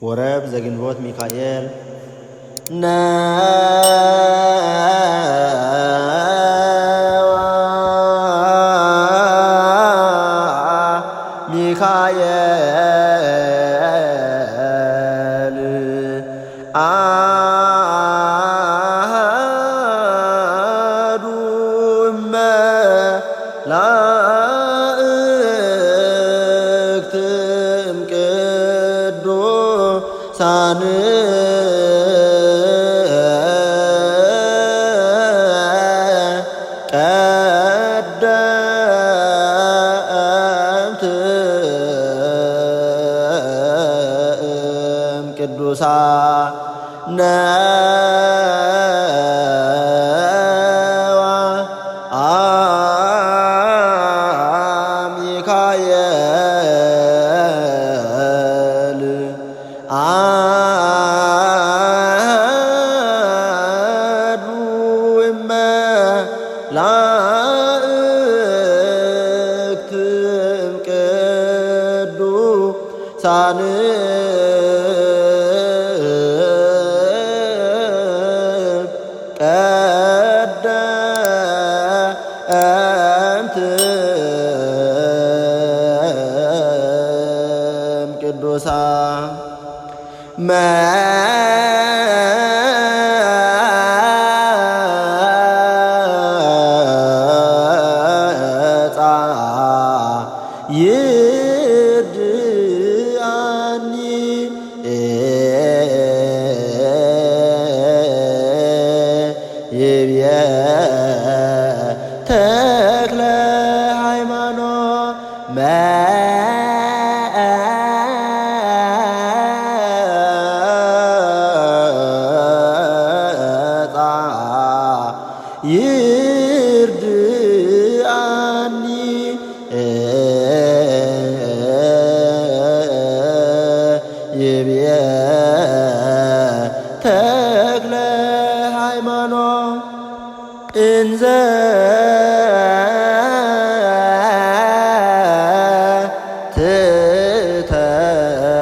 ወረብ ዘግንቦት ሚካኤል ሚካኤል አሐዱ እመላእክት እምቅዱሳን ቀደምት ቅዱሳን ሚካኤል አሐዱ እመላእክት እምቅዱሳን ቀደምት ቅዱሳን መጻ ይርድአኒ ይብየ ተክለ ሃይማኖት መጻ ይርድአኒ ይብየ ተክለ ሃይማኖት እንዘ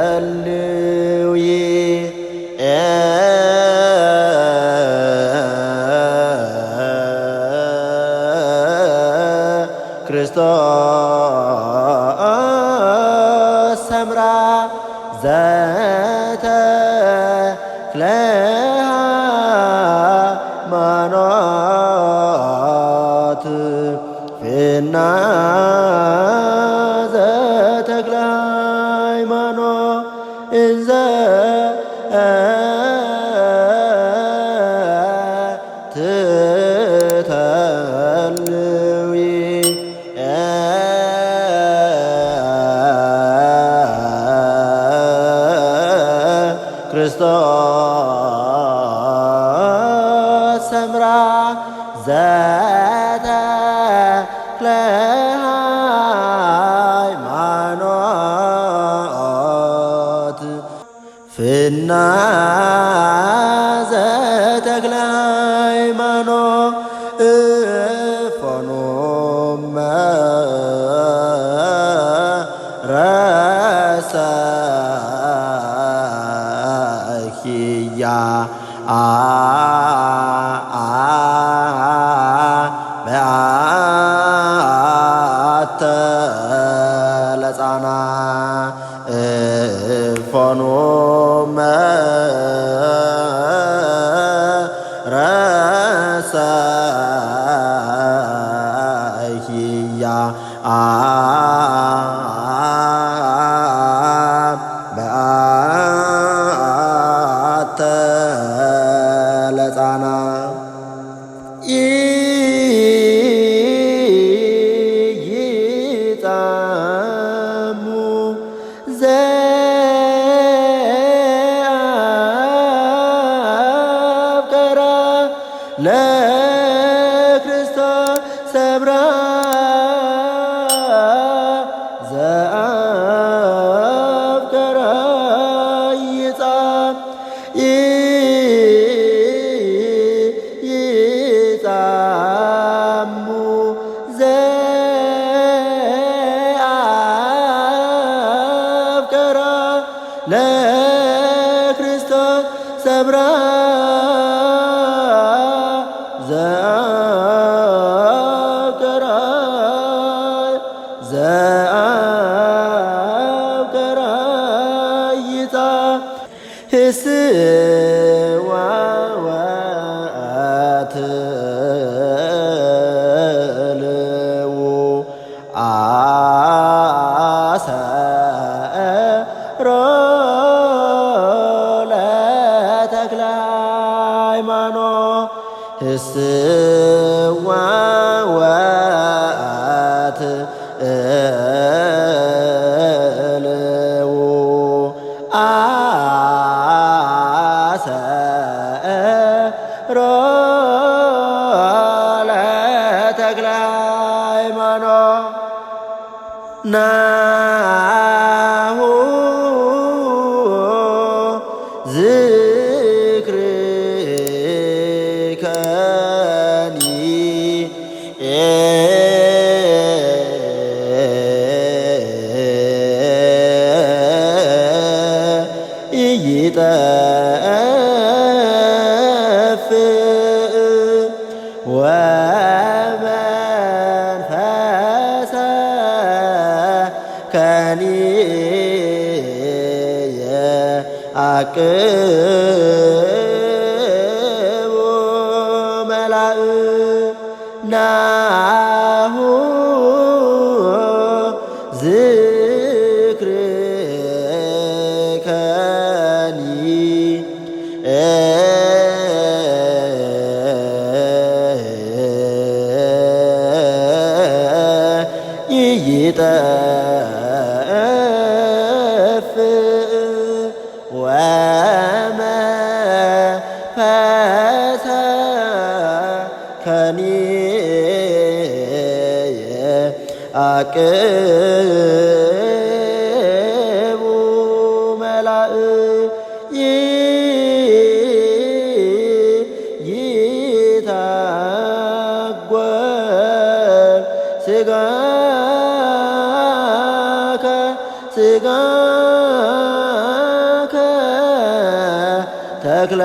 ትተልዊ ክርስቶስ ሰምራ ዘተክለ ሃይማኖት ፍና ዘተክለ ሃይማኖት እንዘ ትተልዊ ክርስቶስ ሰምራ ዘተክለ ሃይማኖት ፍና ዘተክለ ሃይማኖት እፎኖመ ረሰኪያ በአተ ለጻና እፎኖመ ረሰኪያ በአተ ለጻና ይጣሙ ዘአፍቀራ ለክርስቶስ ሰምራ ዘአፍቀራ ይጻም ይጻሙ ዘአፍቀራ ሰብራ ዘአብቀራይታ ህስዋ ወአትልው አሰሮ ለተክለ ሃይማኖት ህስዋ ወአትልው አሰሮ ለተክለ ሃይማኖት ናሁ ዝክርከኒ ኢይጠፍ ወመንፈሰ ከኒ የአቅቡ መላእክት ናሁ ዝክርከኒ ኢይጠፍ ወመንፈሰ ከኒ የአቅቡ መላእክት ይታጐል ሥጋከ ሥጋከ ተክለ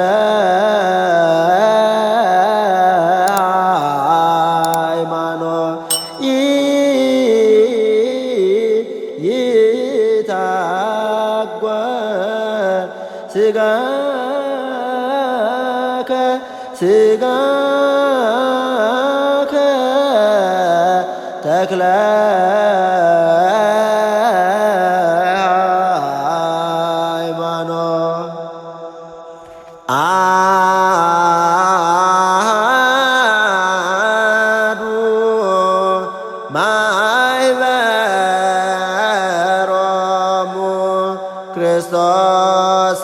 ሃይማኖት ይታጐል ሥጋከ ሥጋከ ተክለ ሃይማኖት አሐዱ ማኅበሮሙ ክርስቶስ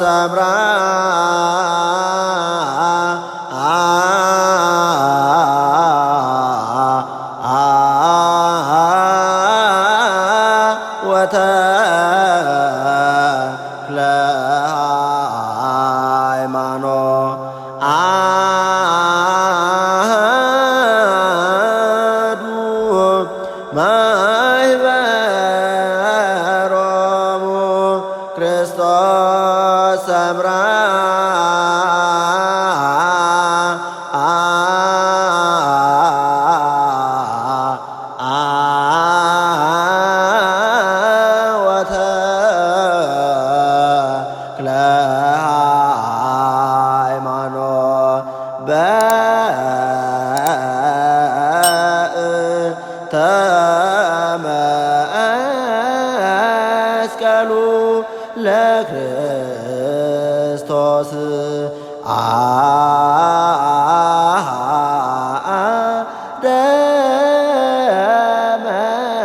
ሰምራ ወተክለ ሃይማኖት አሐዱ ማኅበሮሙ ክርስቶስ ሰምራ ወተክለ ሃይማኖት በእንተ መስቀሉ ለክርስቶስ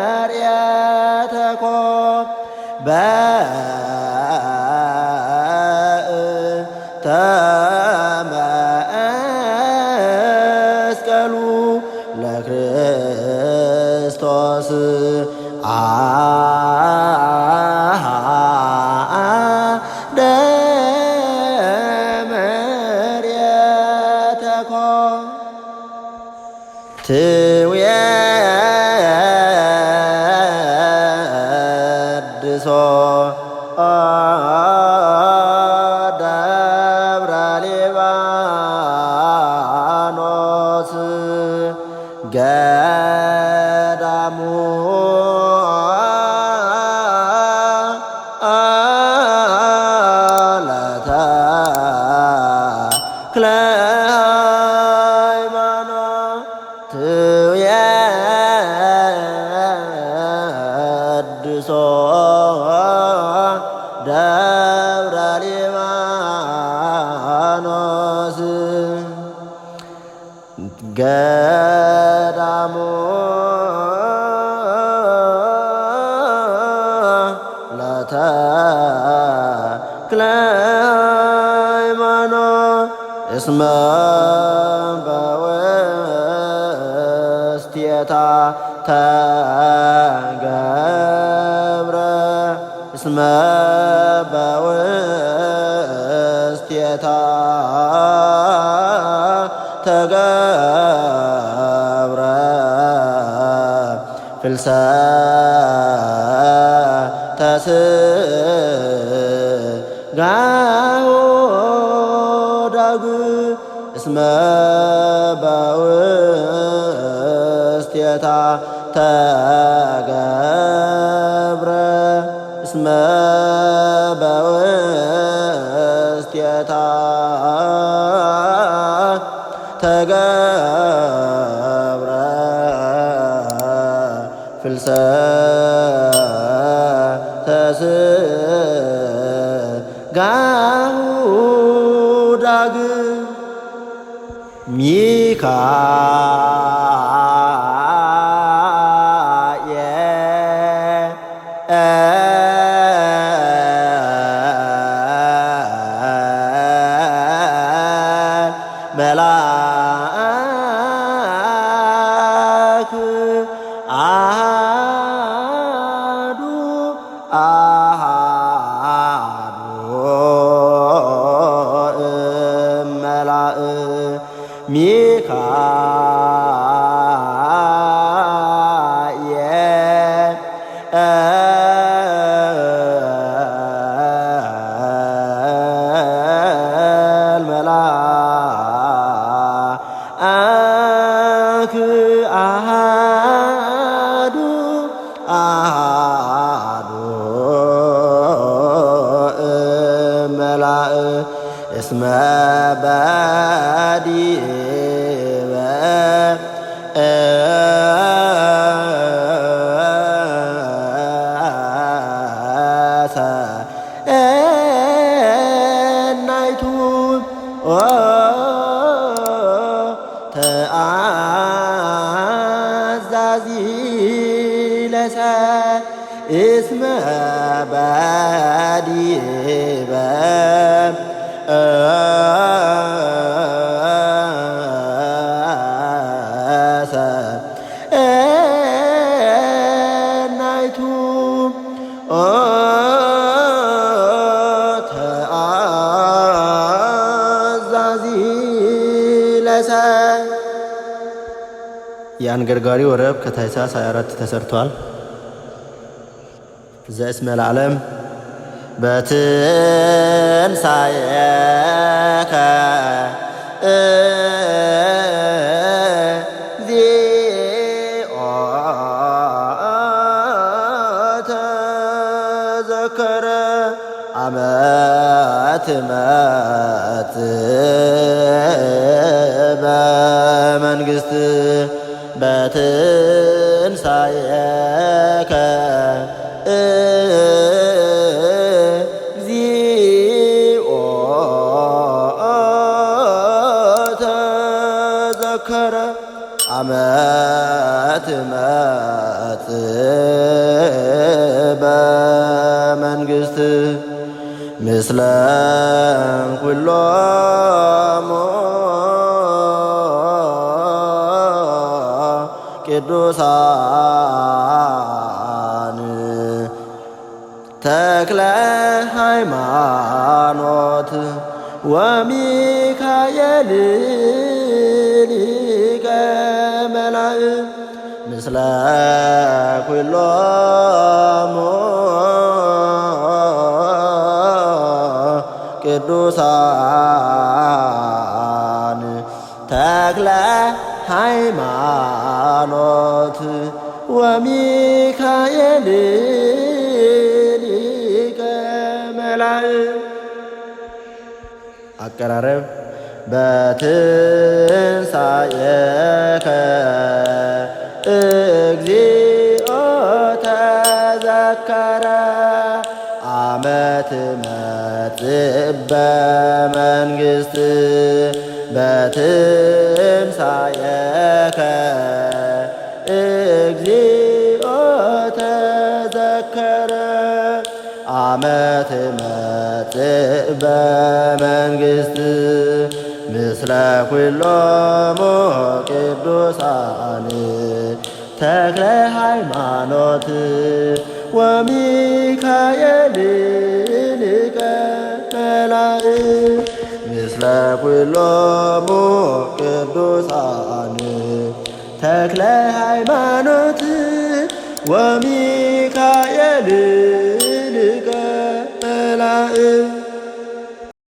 ደመርየተ ኮን በእንተ መስቀሉ ለክርስቶስ ደመርየተ ኮን ትዌድሶ ደብረ ተክለ ሃይማኖት የድሶ ደብረ ሊባኖስ ገዳሙ ለተክለ ሃይማኖት እስመ በውስቴታ ተገብረ እስመ በውስቴታ ተገብረ ፍልሰተ ሥጋሁ ዳግም እስመ በውስቴታ ተገብረ እስመ በውስቴታ ተገብረ ፍልሰተ ሥጋሁ ዳግም መልአክ አሐዱ እመላእክ ሚካኤል መልአክ አሐዱ እመላእክ እስመ በዲበ ሰናይቱ ተአዛዚ ለሰብእ እስመ በዲበ ሰናይቱ ተአዛዚ ለሰብእ የአንገርጋሪ ወረብ ከታኅሳስ 24 ተሰርቷል። ዘእስመ ለዓለም በትንሣኤከ እግዚኦ ተዘከረ አመ ትመጽእ በመንግሥት በትንሣኤከ እግዚኦ ተዘከረ አመ ትመጽእ በመንግሥት ምስለ ኩሎሙ ቅዱሳን ተክለ ሃይማኖት ወሚካኤል ሊቀ መላእክት ምስለ ኩሎሙ ቅዱሳን ተክለ ሃይማኖት ወሚካኤል ሊቀ መላእክት። አቀራረብ በትንሣኤከ እግዚኦ ተዘከረ አመ ትመጽእ በመንግሥት በትንሣኤከ እግዚኦ ተዘከረ አመ ትመጽእ በመንግሥት ምስለ ኩሎሙ ቅዱሳን ተክለ ሃይማኖት ወሚካኤል ሊቀ መላእክት ምስለ ኩሎሙ ቅዱሳን ተክለ ሃይማኖት ወሚካኤል